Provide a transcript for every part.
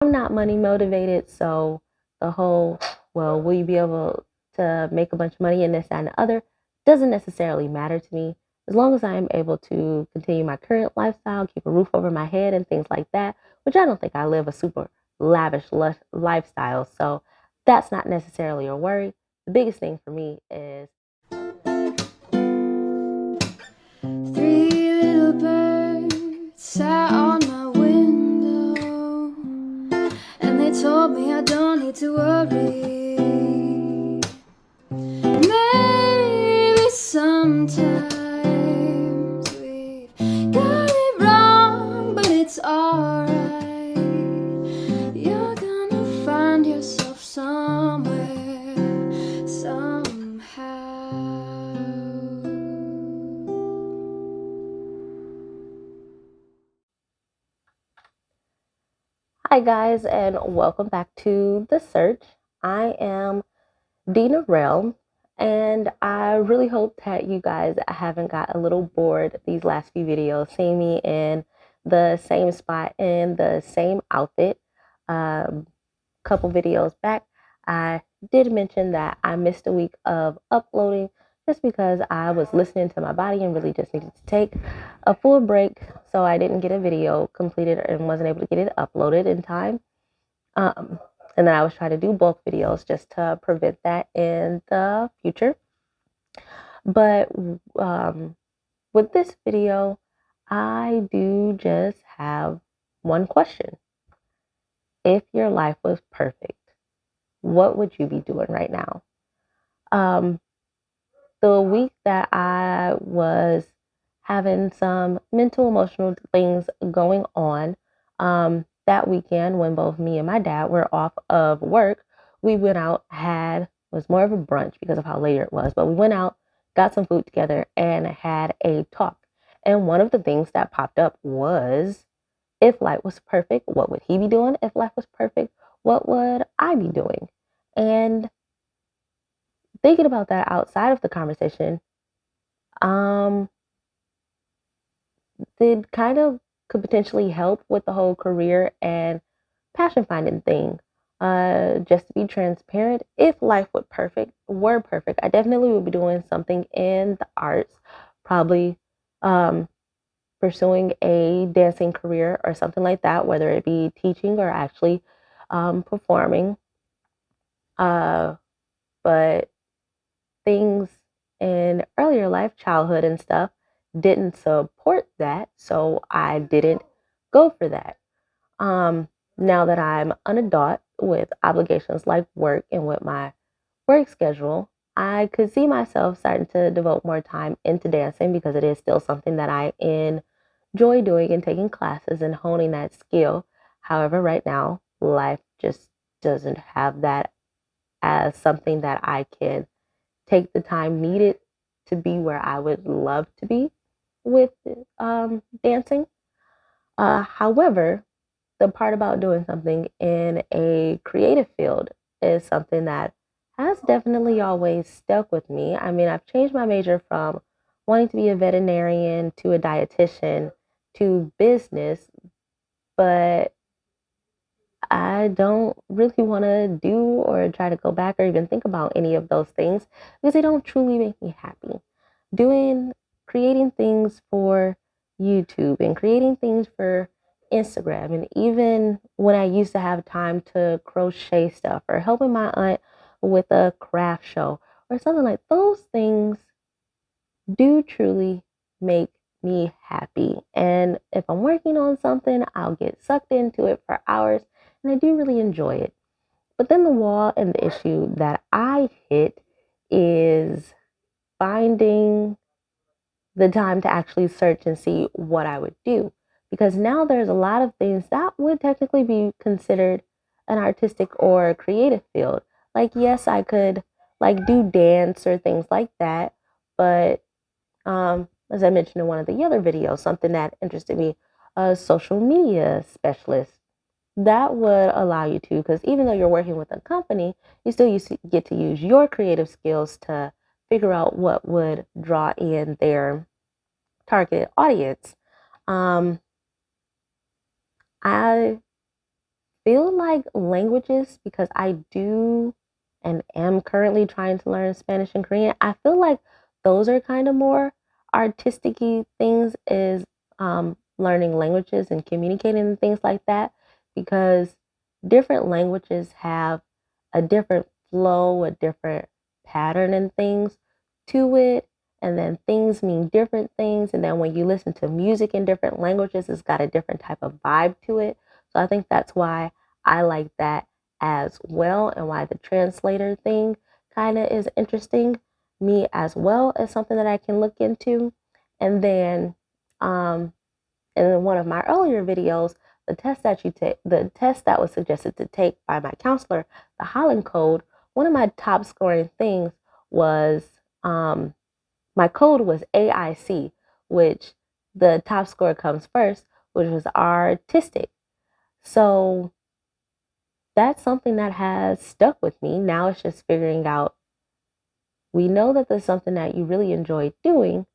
I'm not money motivated, so the whole, well, will you be able to make a bunch of money and this, that, and the other doesn't necessarily matter to me. As long as I am able to continue my current lifestyle, keep a roof over my head, and things like that, which I don't think I live a super lavish lifestyle. So that's not necessarily a worry. The biggest thing for me is Three little birds sat on my window, and they told me I don't need to worry. Maybe sometimes we've got it wrong, but it's alright. You're gonna find yourself somewhere, somehow. hi, guys, and welcome back to The Search. I am Dina Rell, and I really hope that you guys haven't got a little bored these last few videos, seeing me in the same spot in the same outfit. Couple videos back, I did mention that I missed a week of uploading just because I was listening to my body and really just needed to take a full break. So I didn't get a video completed and wasn't able to get it uploaded in time. Um, and then I was trying to do bulk videos just to prevent that in the future. But with this video, I do just have one question. If your life was perfect, what would you be doing right now? Um, the week that I was having some mental, emotional things going on, that weekend when both me and my dad were off of work, we went out, had, was more of a brunch because of how late it was, but we went out, got some food together, and had a talk. And one of the things that popped up was, if life was perfect, what would he be doing? If life was perfect, what would I be doing? And thinking about that outside of the conversation, um, did kind of could potentially help with the whole career and passion finding thing. Just to be transparent, if life were perfect, I definitely would be doing something in the arts, probably um, pursuing a dancing career or something like that, whether it be teaching or actually performing. Uh, but things in earlier life, childhood and stuff, didn't support that, so I didn't go for that. Now that I'm an adult with obligations like work and with my work schedule, I could see myself starting to devote more time into dancing because it is still something that I enjoy doing and taking classes and honing that skill. However, right now, life just doesn't have that as something that I can take the time needed to be where I would love to be with dancing. However, the part about doing something in a creative field is something that has definitely always stuck with me. I mean, I've changed my major from wanting to be a veterinarian to a dietitian to business, but I don't really want to do or try to go back or even think about any of those things because they don't truly make me happy. Doing, creating things for YouTube and creating things for Instagram, and even when I used to have time to crochet stuff or helping my aunt with a craft show or something like those things do truly make me happy. And if I'm working on something, I'll get sucked into it for hours and I do really enjoy it. But then the wall and the issue that I hit is finding the time to actually search and see what I would do. Because now there's a lot of things that would technically be considered an artistic or creative field. Like, yes, I could like do dance or things like that, but as I mentioned in one of the other videos, something that interested me, a social media specialist. That would allow you to, because even though you're working with a company, you still get to use your creative skills to figure out what would draw in their targeted audience. Um, I feel like languages, because I do and am currently trying to learn Spanish and Korean, I feel like those are kind of more artistic things, is learning languages and communicating and things like that, because different languages have a different flow, a different pattern and things to it. And then things mean different things. And then when you listen to music in different languages, it's got a different type of vibe to it. So I think that's why I like that as well, and why the translator thing kind of is interesting me as well, as something that I can look into. And then in one of my earlier videos, the test that was suggested to take by my counselor, the Holland Code, one of my top scoring things was my code was AIC, which the top score comes first, which was artistic. So that's something that has stuck with me. Now it's just figuring out, we know that there's something that you really enjoy doing,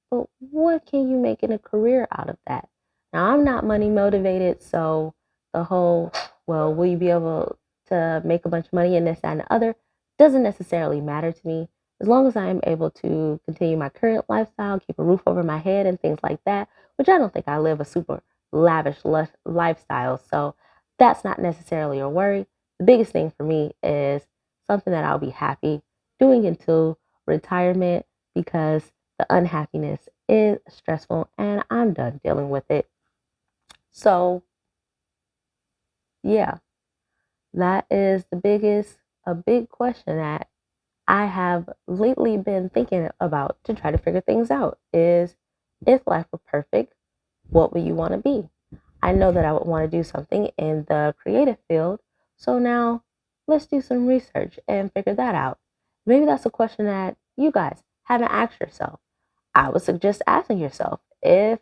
but what can you make in a career out of that? Now, I'm not money motivated, so the whole, well, will you be able to make a bunch of money and this, that, and the other doesn't necessarily matter to me. As long as I am able to continue my current lifestyle, keep a roof over my head, and things like that, which I don't think I live a super lavish lifestyle. So that's not necessarily a worry. The biggest thing for me is something that I'll be happy doing until retirement, because the unhappiness is stressful and I'm done dealing with it. So, yeah, that is a big question that I have lately been thinking about to try to figure things out is, if life were perfect, what would you want to be? I know that I would want to do something in the creative field. So now let's do some research and figure that out. Maybe that's a question that you guys haven't asked yourself. I would suggest asking yourself, if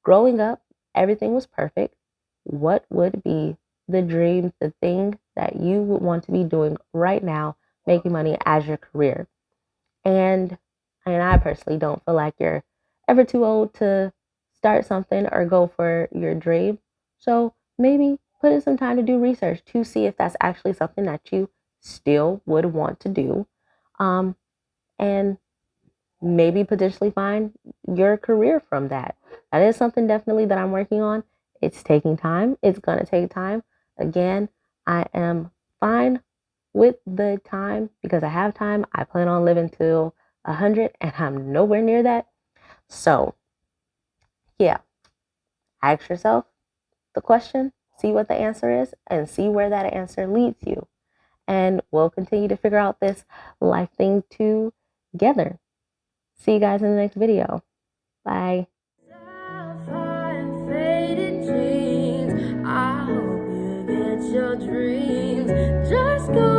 growing up everything was perfect, what would be the dream, the thing that you would want to be doing right now, making money as your career? And I personally don't feel like you're ever too old to start something or go for your dream. So maybe put in some time to do research to see if that's actually something that you still would want to do. Um, and maybe potentially find your career from that. That is something definitely that I'm working on. It's taking time. It's going to take time. Again, I am fine with the time because I have time. I plan on living till 100 and I'm nowhere near that. So, yeah, ask yourself the question, see what the answer is, and see where that answer leads you. And we'll continue to figure out this life thing together. See you guys in the next video. Bye. I hope you get your dreams. Just go.